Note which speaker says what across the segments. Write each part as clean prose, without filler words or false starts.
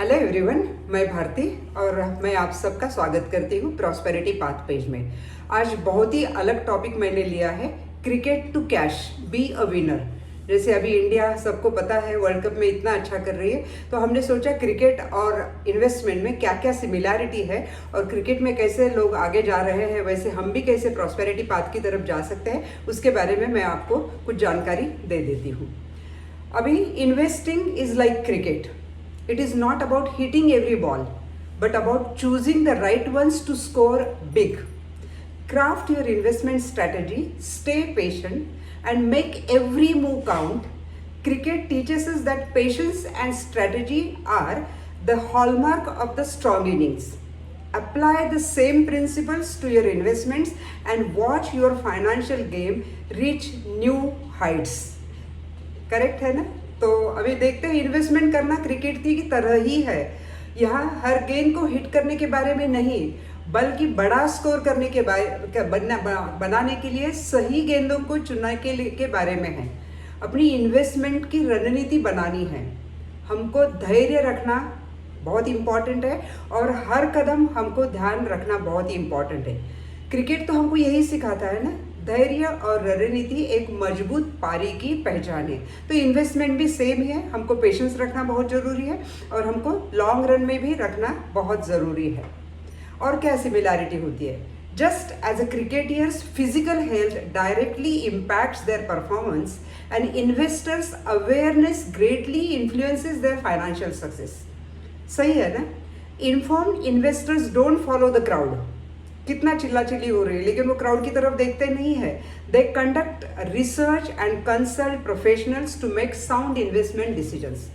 Speaker 1: Hello everyone, मैं भारती और मैं आप सबका स्वागत करती हूँ प्रॉस्पेरिटी पाथ पेज में। आज बहुत ही अलग टॉपिक मैंने लिया है, cricket to cash, be a winner. जैसे अभी इंडिया सबको पता है वर्ल्ड कप में इतना अच्छा कर रही है, तो हमने सोचा क्रिकेट और इन्वेस्टमेंट में क्या क्या सिमिलैरिटी है और क्रिकेट में कैसे लोग आगे जा रहे हैं, वैसे हम भी कैसे प्रॉस्पेरिटी पाथ की तरफ जा सकते हैं, उसके बारे में मैं आपको कुछ जानकारी दे देती हूँ। अभी investing is like cricket. It is not about hitting every ball, but about choosing the right ones to score big. Craft your investment strategy, stay patient, and make every move count. Cricket teaches us that patience and strategy are the hallmark of the strong innings. Apply the same principles to your investments and watch your financial game reach new heights. Correct है ना? तो अभी देखते हैं, investment करना cricket की तरह ही है। यहाँ हर गेंद को हिट करने के बारे में नहीं, बल्कि बड़ा स्कोर करने के बनाने के लिए सही गेंदों को चुनने के बारे में है। अपनी इन्वेस्टमेंट की रणनीति बनानी है। हमको धैर्य रखना बहुत इम्पॉर्टेंट है और हर कदम हमको ध्यान रखना बहुत ही इम्पॉर्टेंट है। क्रिकेट तो हमको यही सिखाता है ना, धैर्य और रणनीति एक मजबूत पारी की पहचान है। तो इन्वेस्टमेंट भी सेम है, हमको पेशेंस रखना बहुत ज़रूरी है और हमको लॉन्ग रन में भी रखना बहुत ज़रूरी है। और क्या सिमिलैरिटी होती है? Just as a cricketers physical health directly impacts their performance and investors awareness greatly influences their financial success. सही है ना? Informed investors don't follow the crowd. कितना चिल्लाचिल्ली हो रही है, लेकिन वो क्राउड की तरफ देखते नहीं है। They conduct research and consult professionals to make sound investment decisions.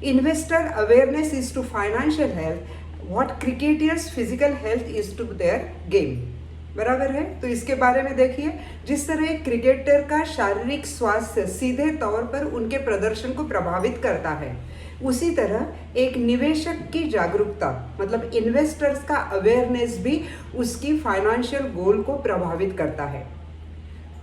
Speaker 1: Investor awareness is to financial health what cricketers physical health is to their game. बराबर है? तो इसके बारे में देखिए, जिस तरह एक क्रिकेटर का शारीरिक स्वास्थ्य सीधे तौर पर उनके प्रदर्शन को प्रभावित करता है, उसी तरह एक निवेशक की जागरूकता मतलब इन्वेस्टर्स का अवेयरनेस भी उसकी फाइनेंशियल गोल को प्रभावित करता है।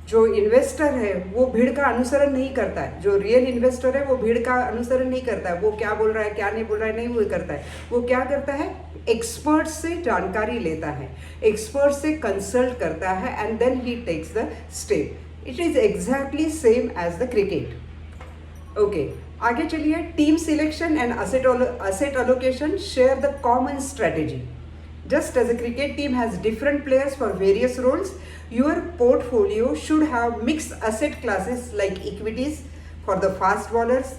Speaker 1: जो इन्वेस्टर है वो भीड़ का अनुसरण नहीं करता है। जो रियल इन्वेस्टर है वो भीड़ का अनुसरण नहीं करता है। वो क्या बोल रहा है क्या नहीं बोल रहा है नहीं वो करता है। वो क्या करता है? एक्सपर्ट से जानकारी लेता है, एक्सपर्ट से कंसल्ट करता है एंड देन ही takes the step. It is exactly same as the cricket. Okay, आगे चलिए। Team selection and asset allocation share the common strategy. Just as a cricket team has different players for various roles, your portfolio should have mixed asset classes like equities for the fast bowlers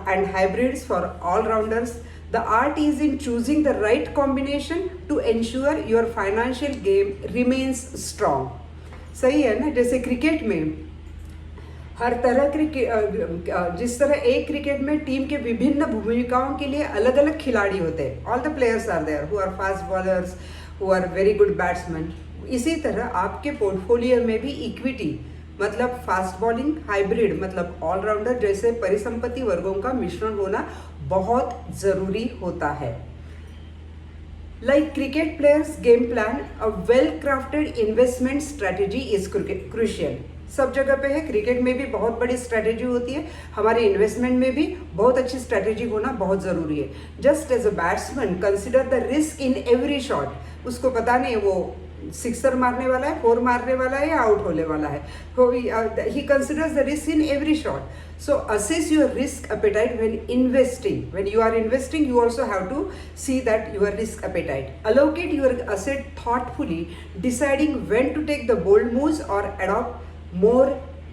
Speaker 1: and hybrids for all-rounders. The art is in choosing the right combination to ensure your financial game remains strong. सही है ना? जैसे cricket में हर तरह जिस तरह एक cricket में टीम के विभिन्न भूमिकाओं के लिए अलग अलग खिलाड़ी होते हैं, all the players are there who are fast bowlers, who are very good batsman. इसी तरह आपके पोर्टफोलियो में भी इक्विटी मतलब फास्ट बॉलिंग, हाइब्रिड मतलब ऑलराउंडर जैसे परिसंपत्ति वर्गों का मिश्रण होना बहुत ज़रूरी होता है। Like cricket players' game plan, a well-crafted investment strategy is crucial. सब जगह पे है, क्रिकेट में भी बहुत बड़ी स्ट्रैटेजी होती है, हमारे इन्वेस्टमेंट में भी बहुत अच्छी स्ट्रैटेजी होना बहुत ज़रूरी है। Just as a batsman consider the risk in every shot. उसको पता नहीं वो सिक्सर मारने वाला है, फोर मारने वाला है या आउट होने वाला है। ही considers the risk in every shot. So assess your risk appetite when investing. When you are investing, you also have to see that your risk appetite. Allocate your asset thoughtfully, deciding when to take the bold moves or adopt more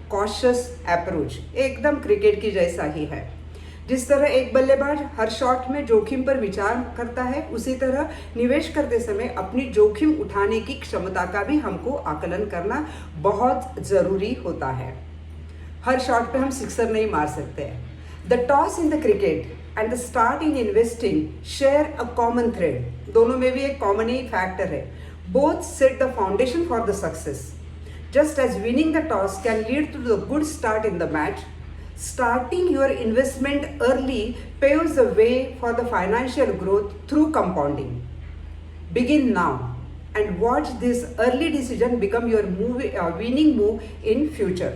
Speaker 1: cautious approach. एकदम cricket की जैसा ही है। जिस तरह एक बल्लेबाज हर shot में जोखिम पर विचार करता है, उसी तरह निवेश करते समय अपनी जोखिम उठाने की क्षमता का भी हमको आकलन करना बहुत ज़रूरी होता है। हर शॉट पे हम सिक्सर नहीं मार सकते हैं। The toss in the cricket and the start in investing share a common thread. दोनों में भी एक कॉमन ही फैक्टर है। Both set the foundation for the success. Just as winning the toss can lead to the good start in the match, starting your investment early paves the way for the financial growth through compounding. Begin now and watch this early decision become your winning move in future.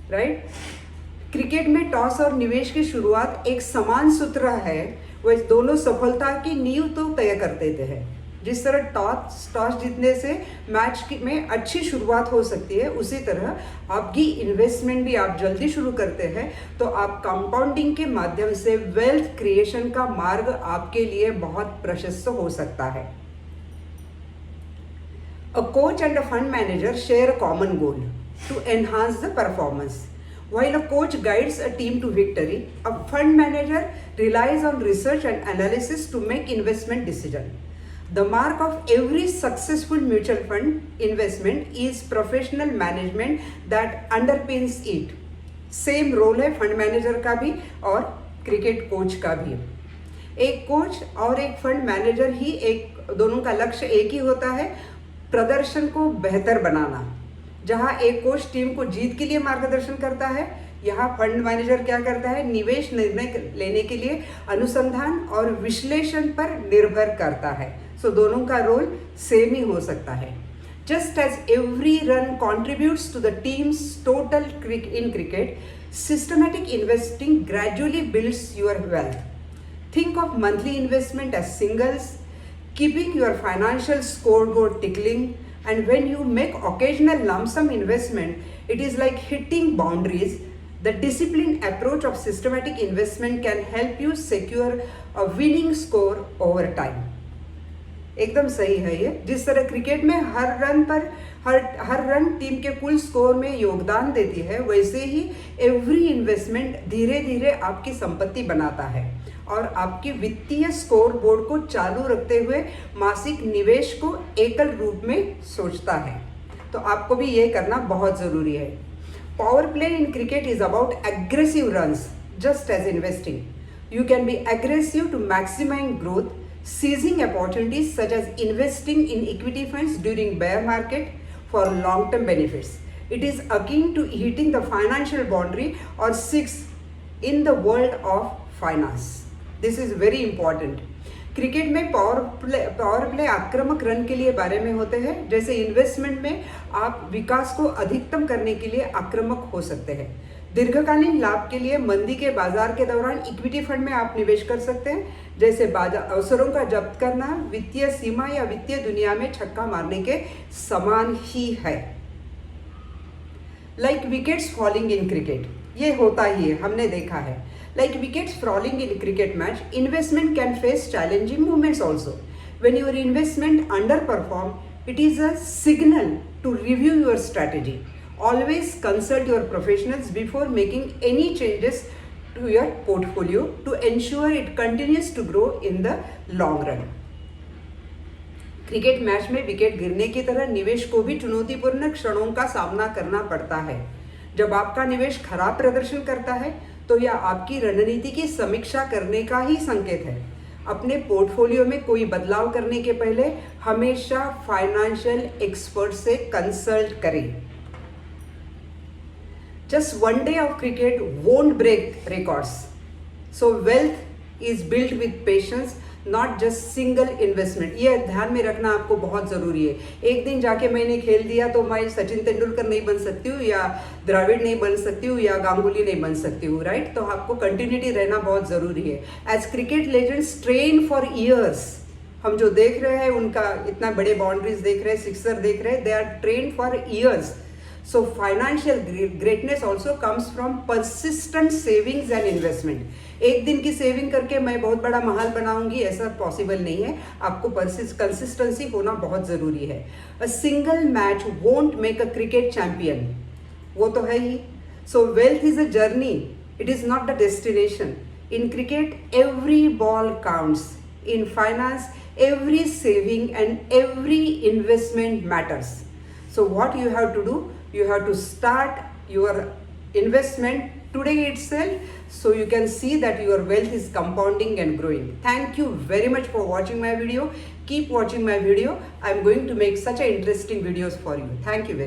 Speaker 1: Right? Cricket में toss और निवेश की शुरुआत एक समान सूत्र है, वह दोनों सफलता की नींव तो तय कर देते हैं। जिस तरह टॉस जीतने से में अच्छी शुरुआत हो सकती है, उसी तरह आपकी इन्वेस्टमेंट भी आप जल्दी शुरू करते हैं तो आप कंपाउंडिंग के माध्यम से वेल्थ क्रिएशन का मार्ग आपके लिए बहुत प्रशस्त हो सकता है। A coach and a fund manager share a common goal to enhance the performance. While a coach guides a team to victory, a fund manager relies on research and analysis to make investment decisions. The mark of every successful mutual fund investment is professional management that underpins it. Same role है fund manager का भी और cricket coach का भी। एक coach और एक fund manager ही दोनों का लक्ष्य एक ही होता है, प्रदर्शन को बेहतर बनाना। जहां एक कोच टीम को जीत के लिए मार्गदर्शन करता है, यहाँ फंड मैनेजर क्या करता है, निवेश निर्णय लेने के लिए अनुसंधान और विश्लेषण पर निर्भर करता है। सो दोनों का रोल सेम ही हो सकता है। Just as every run contributes to the team's total in cricket, systematic investing gradually builds your wealth. Think of monthly investment as singles, keeping your financial scoreboard tickling, and when you make occasional lump sum investment, it is like hitting boundaries. The disciplined approach of systematic investment can help you secure a winning score over time. एकदम सही है ये। जिस तरह cricket में हर run team के कुल score में योगदान देती है, वैसे ही एवरी इन्वेस्टमेंट धीरे धीरे आपकी संपत्ति बनाता है और आपकी वित्तीय स्कोर बोर्ड को चालू रखते हुए मासिक निवेश को एकल रूप में सोचता है। तो आपको भी ये करना बहुत ज़रूरी है। Power play in cricket is about aggressive runs just as investing. You can be aggressive to maximise growth, seizing opportunities such as investing in equity funds during bear market for long-term benefits. It is akin to hitting the financial boundary or six in the world of finance. This is very important. Cricket में power play आक्रामक run के लिए बारे में होते हैं, जैसे investment में आप विकास को अधिकतम करने के लिए आक्रामक हो सकते हैं। दीर्घकालीन लाभ के लिए मंदी के बाजार के दौरान इक्विटी फंड में आप निवेश कर सकते हैं, जैसे बाजार अवसरों का जब्त करना वित्तीय सीमा या वित्तीय दुनिया में छक्का मारने के समान ही है। Like wickets falling in cricket, ये होता ही है, हमने देखा है। Like wickets falling in a cricket match, investment can face challenging moments also. When your investment underperform, it is a signal to review your strategy. Always consult your professionals before making any changes to your portfolio to ensure it continues to grow in the long run. Cricket match में wicket गिरने की तरह निवेश को भी चुनौतीपूर्ण क्षणों का सामना करना पड़ता है। जब आपका निवेश खराब प्रदर्शन करता है तो यह आपकी रणनीति की समीक्षा करने का ही संकेत है। अपने पोर्टफोलियो में कोई बदलाव करने के पहले हमेशा फाइनेंशियल एक्सपर्ट से कंसल्ट करें। Just one day of cricket won't break records, so wealth is built with patience, not just single investment. ये ध्यान में रखना आपको बहुत ज़रूरी है। एक दिन जाके मैंने खेल दिया तो मैं सचिन तेंदुलकर नहीं बन सकती हूँ, या द्रविड़ नहीं बन सकती हूँ, या गांगुली नहीं बन सकती हूँ, राइट। तो आपको कंटिन्यूटी रहना बहुत ज़रूरी है। As cricket legends train for years, हम जो देख रहे हैं उनका इतना बड़े बाउंड्रीज देख रहे हैं, सिक्सर देख रहे हैं, they are train for years. So financial greatness also comes from persistent savings and investment. एक दिन की सेविंग करके मैं बहुत बड़ा महल बनाऊंगी, ऐसा पॉसिबल नहीं है। आपको कंसिस्टेंसी होना बहुत ज़रूरी है। A single match won't make a cricket champion, वो तो है ही। So wealth is a journey, it is not the destination. In cricket, every ball counts. In finance, every saving and every investment matters. So what you have to do? You have to start your investment today itself so you can see that your wealth is compounding and growing. Thank you very much for watching my video. Keep watching my video. I'm going to make such a interesting videos for you. Thank you very much.